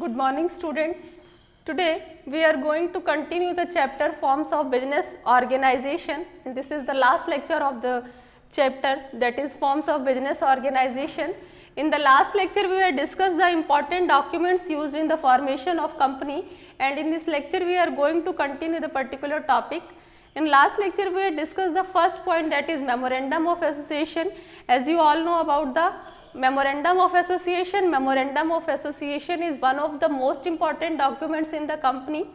Good morning, students. Today we are going to continue the chapter forms of business organization, and this is the last lecture of the chapter, that is forms of business organization. In the last lecture we had discussed the important documents used in the formation of company, and in this lecture we are going to continue the particular topic. In last lecture we had discussed the first point, that is Memorandum of Association. As you all know about the Memorandum of Association. Memorandum of Association is one of the most important documents in the company,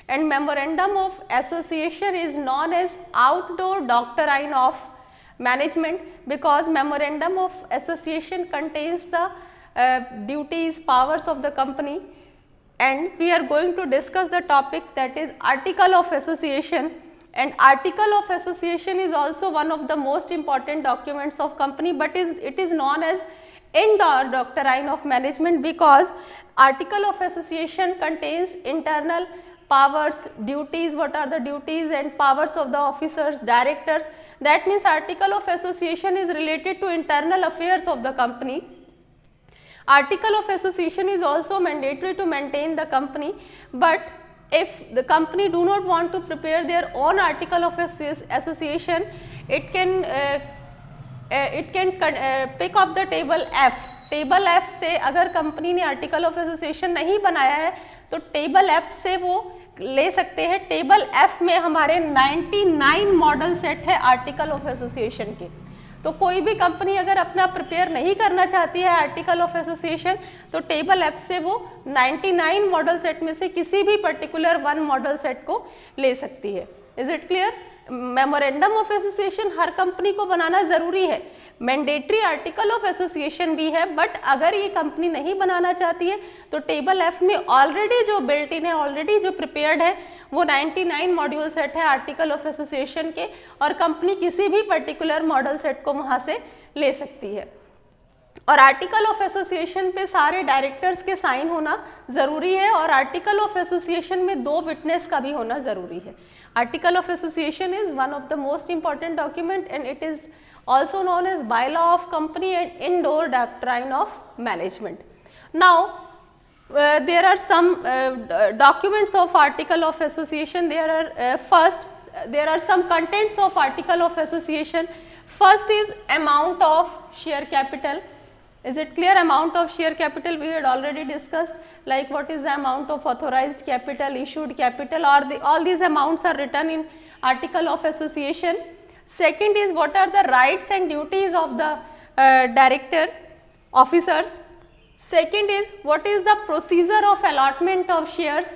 and Memorandum of Association is known as outdoor doctrine of management, because Memorandum of Association contains the duties, powers of the company, and we are going to discuss the topic, that is Article of Association. And Article of Association is also one of the most important documents of company, but it is known as indoor doctrine of management, because Article of Association contains internal powers, duties, what are the duties and powers of the officers, directors. That means Article of Association is related to internal affairs of the company. Article of Association is also mandatory to maintain the company, but if the company do not want to prepare their own Article of Association, it can pick up the table F. Table F से अगर company ने article of association नहीं बनाया है तो table F से वो ले सकते हैं. टेबल F में हमारे 99 मॉडल सेट है आर्टिकल ऑफ एसोसिएशन के. तो कोई भी कंपनी अगर अपना प्रिपेयर नहीं करना चाहती है आर्टिकल ऑफ एसोसिएशन, तो टेबल F से वो 99 मॉडल सेट में से किसी भी पर्टिकुलर वन मॉडल सेट को ले सकती है. Is it clear? Memorandum of association her company को बनाना जरूरी है. मैंडेटरी आर्टिकल ऑफ एसोसिएशन भी है, बट अगर ये कंपनी नहीं बनाना चाहती है तो टेबल F में ऑलरेडी जो बिल्ट इन है, ऑलरेडी जो प्रिपेयर्ड है, वो 99 मॉड्यूल सेट है आर्टिकल ऑफ एसोसिएशन के, और कंपनी किसी भी पर्टिकुलर मॉडल सेट को वहाँ से ले सकती है. और आर्टिकल ऑफ एसोसिएशन पे सारे डायरेक्टर्स के साइन होना ज़रूरी है, और आर्टिकल ऑफ एसोसिएशन में 2 विटनेस का भी होना ज़रूरी है. Article of association is one of the most important document, and it is also known as bylaw of company and indoor doctrine of management. Now there are some documents of article of association. There are there are some contents of article of association. First is amount of share capital. Is it clear? Amount of share capital we had already discussed, like what is the amount of authorized capital, issued capital, or all these amounts are written in article of association. Second is what are the rights and duties of the director officers. Second is what is the procedure of allotment of shares.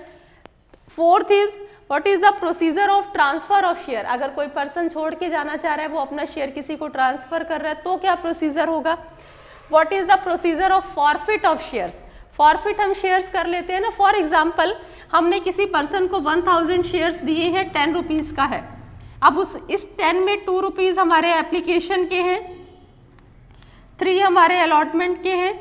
Fourth is what is the procedure of transfer of share. अगर कोई person छोड़ के जाना चाह रहा है, वो अपना शेयर किसी को ट्रांसफर कर रहा है, तो क्या प्रोसीजर होगा. What is the procedure of forfeit of shares. Forfeit हम शेयर्स कर लेते हैं ना. फॉर एग्जाम्पल हमने किसी पर्सन को 1000 शेयर्स दिए हैं, 10 रुपीज़ का है. अब इस 10 में 2 रुपीज़ हमारे एप्लीकेशन के हैं, 3 हमारे अलॉटमेंट के हैं,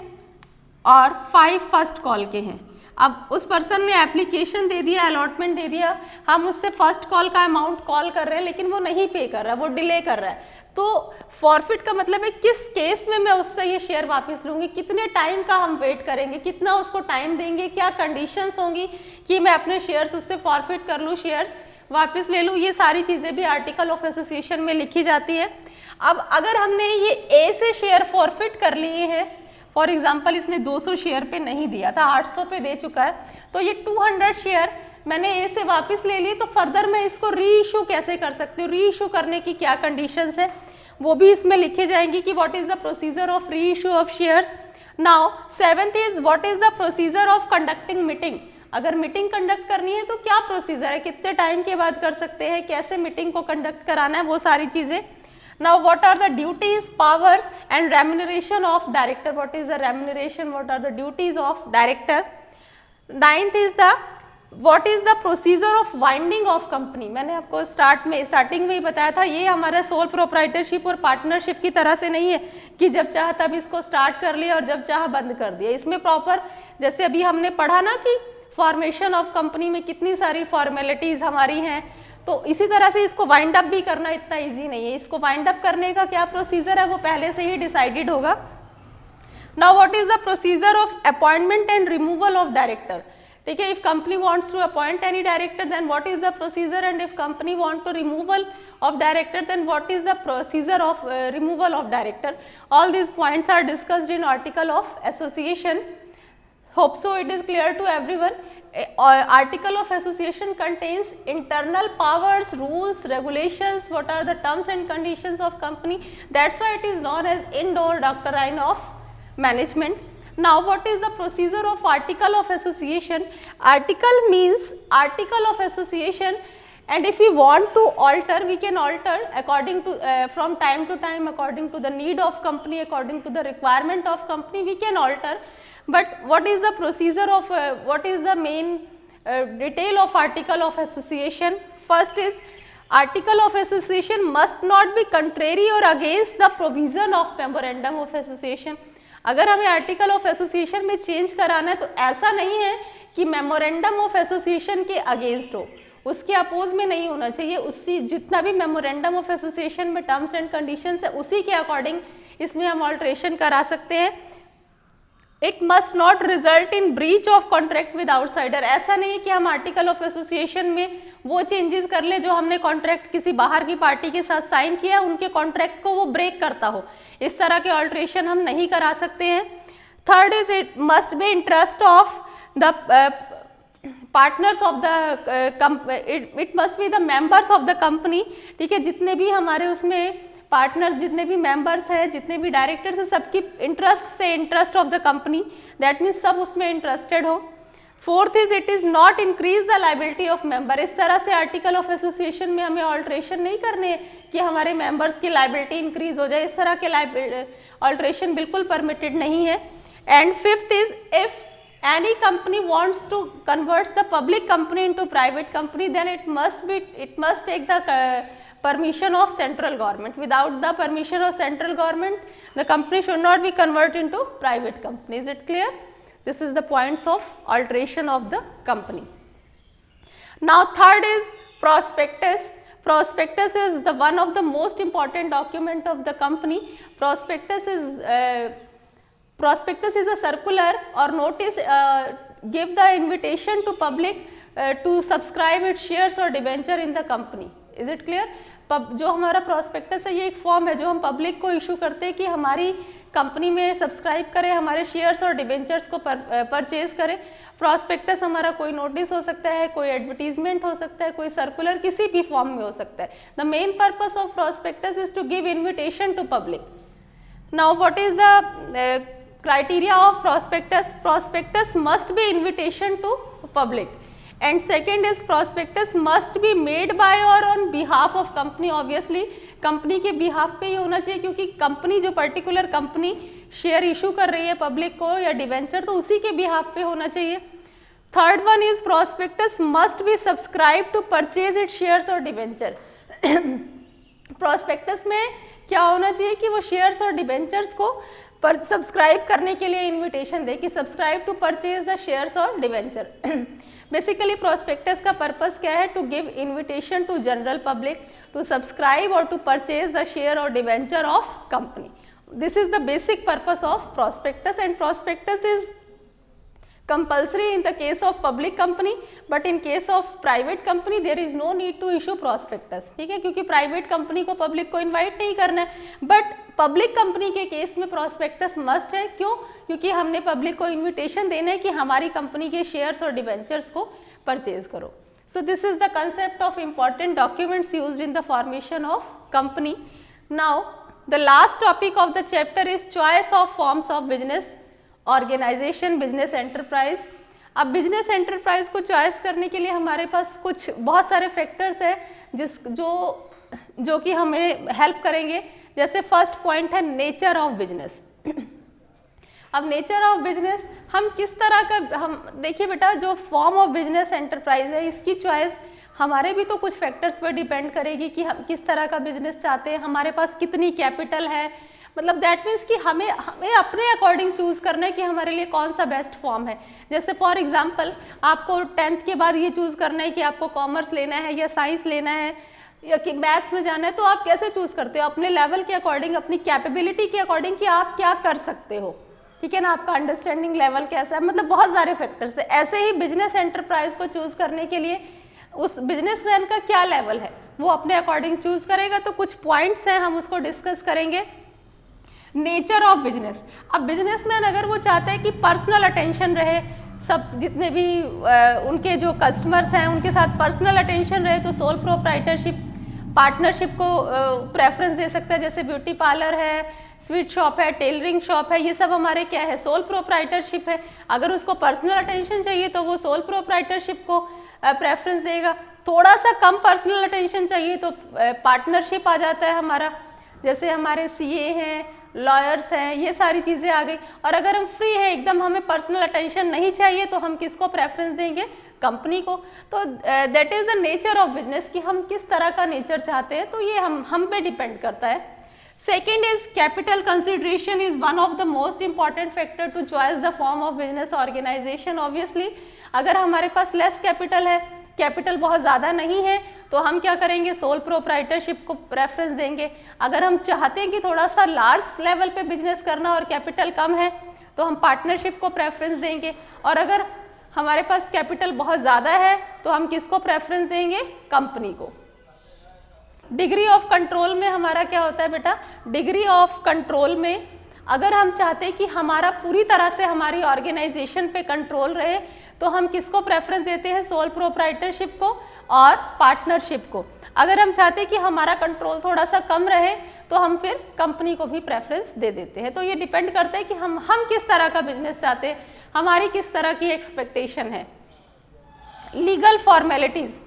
और 5 फर्स्ट कॉल के हैं. अब उस पर्सन ने एप्लीकेशन दे दिया, अलॉटमेंट दे दिया, हम उससे फर्स्ट कॉल का अमाउंट कॉल कर रहे हैं, लेकिन वो नहीं पे कर रहा है, वो डिले कर रहा है. तो फॉरफिट का मतलब है किस केस में मैं उससे ये शेयर वापस लूँगी, कितने टाइम का हम वेट करेंगे, कितना उसको टाइम देंगे, क्या कंडीशंस होंगी कि मैं अपने शेयर्स उससे फॉरफिट कर लूँ, शेयर्स वापस ले लूँ. ये सारी चीज़ें भी आर्टिकल ऑफ एसोसिएशन में लिखी जाती है. अब अगर हमने ये ए से शेयर फॉरफिट कर लिए हैं, फॉर एग्जांपल इसने 200 शेयर पे नहीं दिया था, 800 पे दे चुका है, तो ये 200 शेयर मैंने ए से वापस ले लिए, तो फर्दर मैं इसको री इशू कैसे कर सकती हूँ, री इशू करने की क्या कंडीशंस है, वो भी इसमें लिखे जाएंगी कि what is the procedure of री issue of shares. Now 7th is what is the procedure of conducting meeting. अगर मीटिंग कंडक्ट करनी है तो क्या प्रोसीजर है, कितने टाइम के बाद कर सकते हैं, कैसे मीटिंग को कंडक्ट कराना है, वो सारी चीज़ें. Now what are the duties, powers and remuneration of director. What is the remuneration, what are the duties of director. 9th is the what is the procedure of winding of company. मैंने आपको starting में ही बताया था, ये हमारा soul proprietorship और partnership की तरह से नहीं है कि जब चाह तब इसको स्टार्ट कर लिया और जब चाह बंद कर दिया. इसमें प्रॉपर, जैसे अभी हमने पढ़ा ना कि फॉर्मेशन ऑफ कंपनी में कितनी सारी फॉर्मेलिटीज़ हमारी हैं, तो इसी तरह से इसको वाइंड अप भी करना इतना इजी नहीं है. इसको वाइंड अप करने का क्या प्रोसीजर है, वो पहले से ही डिसाइडेड होगा. Now what is the procedure of appointment and removal of director, ठीक है, if company wants to appoint any director then what is the procedure, and if company want to removal of director then what is the procedure of removal of director. All these points are discussed in article of association. Hope so it is clear to everyone. Article of association contains internal powers, rules, regulations, what are the terms and conditions of company. That's why it is known as indoor doctrine of management. Now what is the procedure of article of association? Article means article of association, and if we want to alter we can alter according to from time to time according to the need of company, according to the requirement of company we can alter. But what is the procedure of what is the main detail of article of association? First is article of association must not be contrary or against the provision of memorandum of association. अगर हमें article of association में change कराना है तो ऐसा नहीं है कि मेमोरेंडम ऑफ एसोसिएशन के अगेंस्ट हो, उसके अपोज में नहीं होना चाहिए, उसी जितना भी मेमोरेंडम ऑफ एसोसिएशन में टर्म्स एंड कंडीशंस है उसी के अकॉर्डिंग इसमें हम ऑल्ट्रेशन करा सकते हैं. It must not result in breach of contract with outsider. ऐसा नहीं है कि हम आर्टिकल ऑफ एसोसिएशन में वो चेंजेस कर ले जो हमने कॉन्ट्रैक्ट किसी बाहर की पार्टी के साथ साइन किया, उनके कॉन्ट्रैक्ट को वो ब्रेक करता हो, इस तरह के ऑल्ट्रेशन हम नहीं करा सकते हैं. Third is it must be interest of the partners of the it must be the members of the company. ठीक है, जितने भी हमारे उसमें पार्टनर्स, जितने भी मेंबर्स हैं, जितने भी डायरेक्टर्स हैं, सबकी इंटरेस्ट से interest of the company, that means सब उसमें इंटरेस्टेड हो. Fourth is it is not increase the liability of member. इस तरह से आर्टिकल ऑफ एसोसिएशन में हमें ऑल्ट्रेशन नहीं करने कि हमारे मेंबर्स की लाइबिलिटी इंक्रीज हो जाए, इस तरह के ऑल्ट्रेशन बिल्कुल परमिटेड नहीं है. And fifth is if any company wants to convert the public company into private company then it must take the permission of central government. Without the permission of central government the company should not be converted into private company. Is it clear? This is the points of alteration of the company. Now third is prospectus. Prospectus is the one of the most important document of the company. Prospectus is a circular or notice give the invitation to public to subscribe its shares or debenture in the company. Is it clear? जो हमारा prospectus है ये एक form है जो हम public को issue करते हैं कि हमारी कंपनी में सब्सक्राइब करें, हमारे शेयर्स और डिबेंचर्स को परचेज करें. प्रॉस्पेक्टस हमारा कोई नोटिस हो सकता है, कोई एडवर्टीजमेंट हो सकता है, कोई सर्कुलर किसी भी फॉर्म में हो सकता है. The main purpose of prospectus is to give invitation to public. Now what is the criteria of prospectus? Prospectus must be invitation to public, and second is prospectus must be made by or on behalf of company. Obviously company के behalf पे ही होना चाहिए क्योंकि company जो particular company share issue कर रही है public को या डिवेंचर तो उसी के बिहाफ पे होना चाहिए. Third one is prospectus must be subscribed to purchase its shares और डिवेंचर. prospectus में क्या होना चाहिए कि वो शेयर्स और डिवेंचर्स को पर सब्सक्राइब करने के लिए इनविटेशन दे कि subscribe to purchase the shares और डिवेंचर. बेसिकली प्रोस्पेक्टस का पर्पस क्या है? To give invitation to general public to subscribe और टू परचेज द शेयर और debenture of company. This is the basic purpose of prospectus, and prospectus is compulsory in the case of public company, but in case of private company there is no need to issue prospectus. ठीक है, क्योंकि private company को public को invite नहीं करना है, but public company के case में प्रोस्पेक्टस मस्ट है. क्यों? क्योंकि हमने पब्लिक को इन्विटेशन देना है कि हमारी कंपनी के शेयर्स और डिवेंचर्स को परचेज करो. So this is the concept of important documents used in the formation of company. Now the last topic of the chapter is choice of forms of business organisation, business enterprise. अब business enterprise को choice करने के लिए हमारे पास कुछ बहुत सारे factors हैं जो कि हमें हेल्प करेंगे. जैसे फर्स्ट पॉइंट है नेचर ऑफ बिजनेस. अब नेचर ऑफ बिजनेस हम किस तरह का, हम देखिए बेटा जो फॉर्म ऑफ बिजनेस एंटरप्राइज है इसकी चॉइस हमारे भी तो कुछ फैक्टर्स पर डिपेंड करेगी कि हम किस तरह का बिजनेस चाहते हैं, हमारे पास कितनी कैपिटल है. मतलब दैट मीन्स कि हमें अपने अकॉर्डिंग चूज करना है कि हमारे लिए कौन सा बेस्ट फॉर्म है. जैसे फॉर एग्जांपल आपको 10th के बाद ये चूज करना है कि आपको कॉमर्स लेना है या साइंस लेना है या कि मैथ्स में जाना है, तो आप कैसे चूज करते हो? अपने लेवल के अकॉर्डिंग, अपनी कैपेबिलिटी के अकॉर्डिंग कि आप क्या कर सकते हो. ठीक है ना, आपका अंडरस्टैंडिंग लेवल कैसा है, मतलब बहुत सारे फैक्टर्स है। ऐसे ही बिजनेस एंटरप्राइज को चूज करने के लिए उस बिजनेसमैन का क्या लेवल है वो अपने अकॉर्डिंग चूज करेगा। तो कुछ पॉइंट्स हैं, हम उसको डिस्कस करेंगे। नेचर ऑफ बिजनेस, अब बिजनेसमैन अगर वो चाहता है कि पर्सनल अटेंशन रहे, सब जितने भी उनके जो कस्टमर्स हैं उनके साथ पर्सनल अटेंशन रहे, तो सोल प्रोप्राइटरशिप पार्टनरशिप को प्रेफरेंस दे सकता है। जैसे ब्यूटी पार्लर है, स्वीट शॉप है, टेलरिंग शॉप है, ये सब हमारे क्या है, सोल प्रोप्राइटरशिप है। अगर उसको पर्सनल अटेंशन चाहिए तो वो सोल प्रोप्राइटरशिप को प्रेफरेंस देगा। थोड़ा सा कम पर्सनल अटेंशन चाहिए तो पार्टनरशिप आ जाता है हमारा। जैसे हमारे सीए हैं, लॉयर्स हैं, ये सारी चीज़ें आ गई। और अगर हम फ्री है एकदम, हमें पर्सनल अटेंशन नहीं चाहिए, तो हम किसको प्रेफरेंस देंगे, कंपनी को। तो that is the nature of business, कि हम किस तरह का नेचर चाहते हैं, तो ये हम पे डिपेंड करता है। Second is capital consideration is one of the most important factor to choice the form of business organisation. Obviously अगर हमारे पास लेस कैपिटल है, कैपिटल बहुत ज़्यादा नहीं है, तो हम क्या करेंगे, सोल प्रोप्राइटरशिप को प्रेफरेंस देंगे। अगर हम चाहते हैं कि थोड़ा सा लार्ज लेवल पे बिजनेस करना और कैपिटल कम है, तो हम पार्टनरशिप को प्रेफरेंस देंगे। और अगर हमारे पास कैपिटल बहुत ज़्यादा है तो हम किसको प्रेफरेंस देंगे, कंपनी को। डिग्री ऑफ कंट्रोल में हमारा क्या होता है बेटा, डिग्री ऑफ कंट्रोल में अगर हम चाहते हैं कि हमारा पूरी तरह से हमारी ऑर्गेनाइजेशन पे कंट्रोल रहे, तो हम किसको प्रेफरेंस देते हैं, सोल प्रोप्राइटरशिप को और पार्टनरशिप को। अगर हम चाहते हैं कि हमारा कंट्रोल थोड़ा सा कम रहे, तो हम फिर कंपनी को भी प्रेफरेंस दे देते हैं। तो ये डिपेंड करता है कि हम किस तरह का बिजनेस चाहते हैं, हमारी किस तरह की एक्सपेक्टेशन है। लीगल फॉर्मेलिटीज़,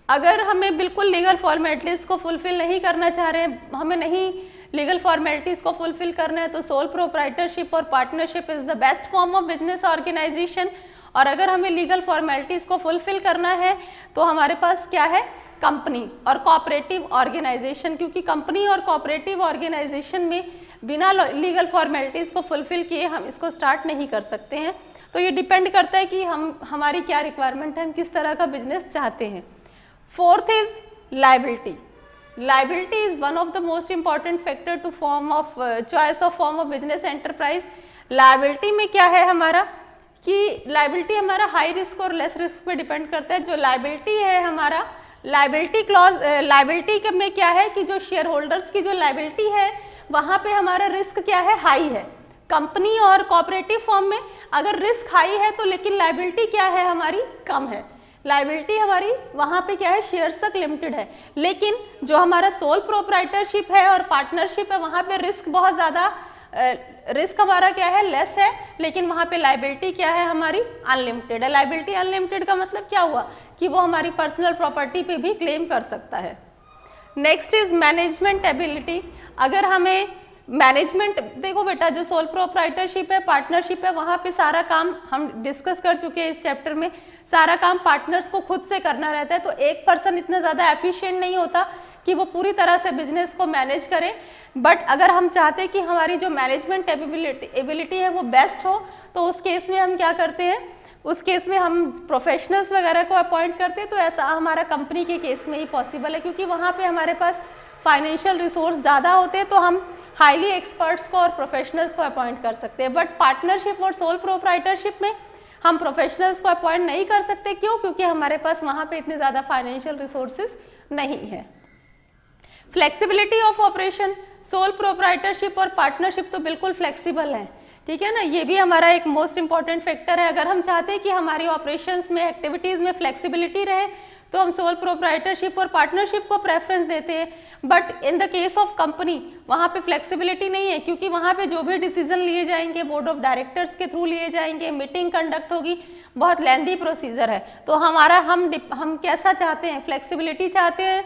अगर हमें बिल्कुल लीगल फॉर्मेलिटीज़ को फुलफिल नहीं करना चाह रहे हैं, हमें नहीं लीगल फॉर्मेलिटीज़ को फुलफिल करना है, तो सोल प्रोप्राइटरशिप और partnership is the best form of business organisation. और अगर हमें लीगल फॉर्मेलिटीज़ को फुलफिल करना है, तो हमारे पास क्या है, कंपनी और कोऑपरेटिव ऑर्गेनाइजेशन, क्योंकि कंपनी और कोऑपरेटिव ऑर्गेनाइजेशन में बिना लीगल फॉर्मेलिटीज़ को फुलफिल किए हम इसको स्टार्ट नहीं कर सकते हैं। तो ये डिपेंड करता है कि हमारी क्या रिक्वायरमेंट है, हम किस तरह का बिजनेस चाहते हैं। Fourth is liability. Liability is one of the most important factor to form of choice of form of business enterprise. Liability में क्या है हमारा, कि लायबिलिटी हमारा हाई रिस्क और लेस रिस्क पे डिपेंड करता है। जो लायबिलिटी है हमारा, लायबिलिटी क्लॉज, लायबिलिटी में क्या है कि जो शेयर होल्डर्स की जो लायबिलिटी है वहाँ पे हमारा रिस्क क्या है, हाई है। कंपनी और कोऑपरेटिव फॉर्म में अगर रिस्क हाई है तो लेकिन लायबिलिटी क्या है हमारी, कम है। लायबिलिटी हमारी वहाँ पे क्या है, शेयर्स तक लिमिटेड है। लेकिन जो हमारा सोल प्रोप्राइटरशिप है और पार्टनरशिप है, वहाँ पे रिस्क बहुत ज़्यादा, रिस्क हमारा क्या है, लेस है, लेकिन वहाँ पे लायबिलिटी क्या है हमारी, अनलिमिटेड है। लायबिलिटी अनलिमिटेड का मतलब क्या हुआ, कि वो हमारी पर्सनल प्रॉपर्टी पे भी क्लेम कर सकता है। Next is management ability. अगर हमें मैनेजमेंट, देखो बेटा जो सोल प्रोप्राइटरशिप है, पार्टनरशिप है, वहाँ पे सारा काम हम डिस्कस कर चुके हैं इस चैप्टर में, सारा काम पार्टनर्स को खुद से करना रहता है। तो एक पर्सन इतना ज़्यादा एफिशिएंट नहीं होता कि वो पूरी तरह से बिजनेस को मैनेज करे। बट अगर हम चाहते हैं कि हमारी जो मैनेजमेंट एबिलिटी है वो बेस्ट हो, तो उस केस में हम क्या करते हैं, उस केस में हम प्रोफेशनल्स वगैरह को अपॉइंट करते हैं। तो ऐसा हमारा कंपनी के केस में ही पॉसिबल है, क्योंकि वहाँ पे हमारे पास फाइनेंशियल रिसोर्स ज़्यादा होते हैं, तो हम हाईली एक्सपर्ट्स को और प्रोफेशनल्स को अपॉइंट कर सकते हैं। बट पार्टनरशिप और सोल प्रोप्राइटरशिप में हम प्रोफेशनल्स को अपॉइंट नहीं कर सकते। क्यों? क्योंकि हमारे पास वहाँ पे इतने ज़्यादा फाइनेंशियल रिसोर्सेज नहीं है। Flexibility of operation, soul proprietorship और पार्टनरशिप तो बिल्कुल फ्लेक्सिबल है, ठीक है ना, ये भी हमारा एक मोस्ट इंपॉर्टेंट फैक्टर है। अगर हम चाहते हैं कि हमारी ऑपरेशंस में, एक्टिविटीज़ में फ्लेक्सिबिलिटी रहे, तो हम सोल प्रोप्राइटरशिप और पार्टनरशिप को प्रेफरेंस देते हैं। But in the case of company वहाँ पे फ्लेक्सिबिलिटी नहीं है, क्योंकि वहाँ पे जो भी डिसीजन लिए जाएंगे बोर्ड ऑफ डायरेक्टर्स के थ्रू लिए जाएंगे, मीटिंग कंडक्ट होगी, बहुत लेंदी प्रोसीजर है। तो हमारा हम कैसा चाहते हैं, फ्लेक्सिबिलिटी चाहते हैं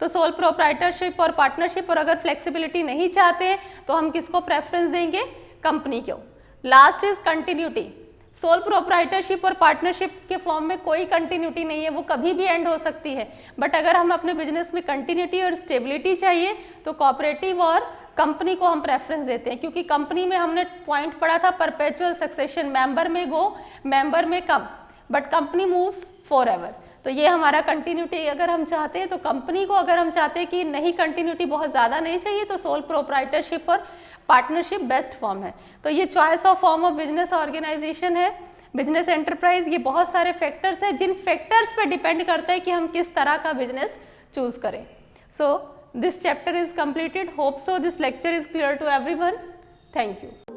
तो सोल प्रोप्राइटरशिप और पार्टनरशिप, और अगर फ्लेक्सिबिलिटी नहीं चाहते तो हम किसको प्रेफरेंस देंगे, कंपनी को। Last is continuity. Soul proprietorship और पार्टनरशिप के फॉर्म में कोई कंटिन्यूटी नहीं है, वो कभी भी एंड हो सकती है। बट अगर हम अपने बिजनेस में कंटिन्यूटी और स्टेबिलिटी चाहिए तो कोऑपरेटिव और कंपनी को हम प्रेफरेंस देते हैं, क्योंकि कंपनी में हमने पॉइंट पढ़ा था परपेचुअल सक्सेशन, मेंबर में गो मेंबर में कम, बट कंपनी मूव्स फॉरएवर। तो ये हमारा कंटिन्यूटी अगर हम चाहते हैं तो कंपनी को, अगर हम चाहते हैं कि नहीं कंटिन्यूटी बहुत ज़्यादा नहीं चाहिए तो सोल प्रोप्राइटरशिप और पार्टनरशिप बेस्ट फॉर्म है। तो ये choice of form of business organisation है, बिजनेस एंटरप्राइज, ये बहुत सारे फैक्टर्स हैं जिन फैक्टर्स पे डिपेंड करता है कि हम किस तरह का बिजनेस चूज करें। So this chapter is completed. Hope so this lecture is clear to everyone. Thank you.